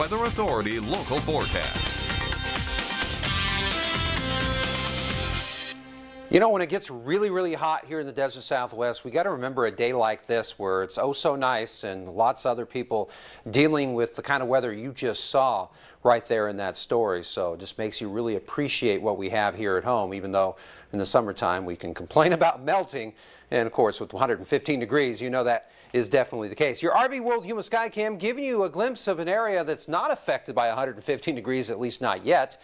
Weather Authority local forecast. You know, when it gets really hot here in the desert Southwest, we got to remember a day like this where it's oh so nice and lots of other people dealing with the kind of weather you just saw right there in that story. So it just makes you really appreciate what we have here at home, even though in the summertime we can complain about melting. And of course, with 115 degrees, you know that is definitely the case. Your RV World Human Sky Cam giving you a glimpse of an area that's not affected by 115 degrees, at least not yet.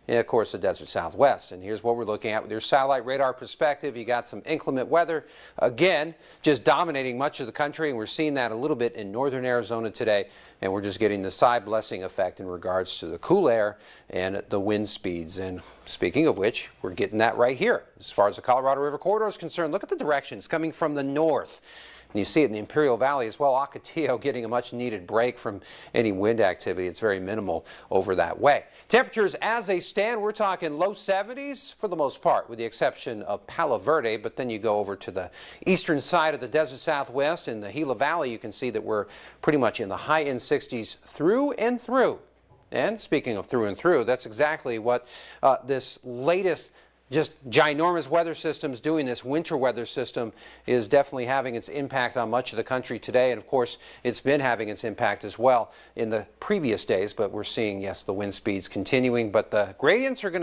And of course, the desert Southwest. And here's what we're looking at with your satellite radar perspective. You got some inclement weather, again, just dominating much of the country. And we're seeing that a little bit in northern Arizona today. And we're just getting the side blessing effect in regards to the cool air and the wind speeds. And speaking of which, we're getting that right here. As far as the Colorado River corridor is concerned, look at the directions coming from the north. And you see it in the Imperial Valley as well. Ocotillo getting a much needed break from any wind activity. It's very minimal over that way. Temperatures as they stand, we're talking low 70s for the most part, with the exception of Palo Verde. But then you go over to the eastern side of the desert Southwest in the Gila Valley, you can see that we're pretty much in the high end 60s through and through. And speaking of through and through, that's exactly what this latest just ginormous weather systems doing. This winter weather system is definitely having its impact on much of the country today. And of course, it's been having its impact as well in the previous days. But we're seeing, yes, the wind speeds continuing. But the gradients are going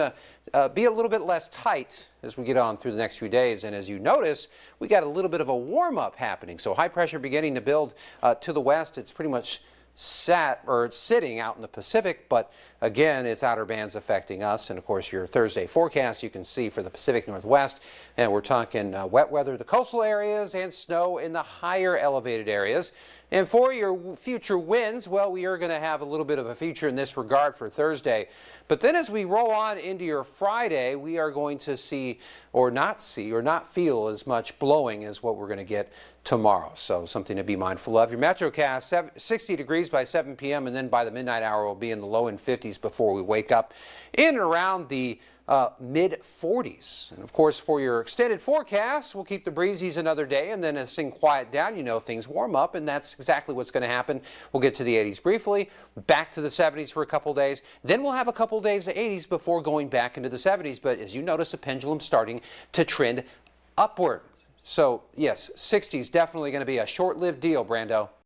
to be a little bit less tight as we get on through the next few days. And as you notice, we got a little bit of a warm up happening. So high pressure beginning to build to the west. It's pretty much sitting out in the Pacific, but again, it's outer bands affecting us. And of course, your Thursday forecast you can see for the Pacific Northwest, and we're talking wet weather, the coastal areas, and snow in the higher elevated areas. And for your future winds, well, we are going to have a little bit of a feature in this regard for Thursday. But then as we roll on into your Friday, we are going to see or not feel as much blowing as what we're going to get tomorrow. So something to be mindful of. Your Metrocast, 60 degrees by 7 p.m. and then by the midnight hour we'll be in the low and 50s before we wake up in and around the mid 40s. And of course, for your extended forecast, we'll keep the breezies another day, and then as things quiet down, you know, things warm up, and that's exactly what's going to happen. We'll get to the 80s briefly, back to the 70s for a couple days, then we'll have a couple days of 80s before going back into the 70s. But as you notice, the pendulum starting to trend upward. So yes, 60s definitely going to be a short-lived deal, Brando.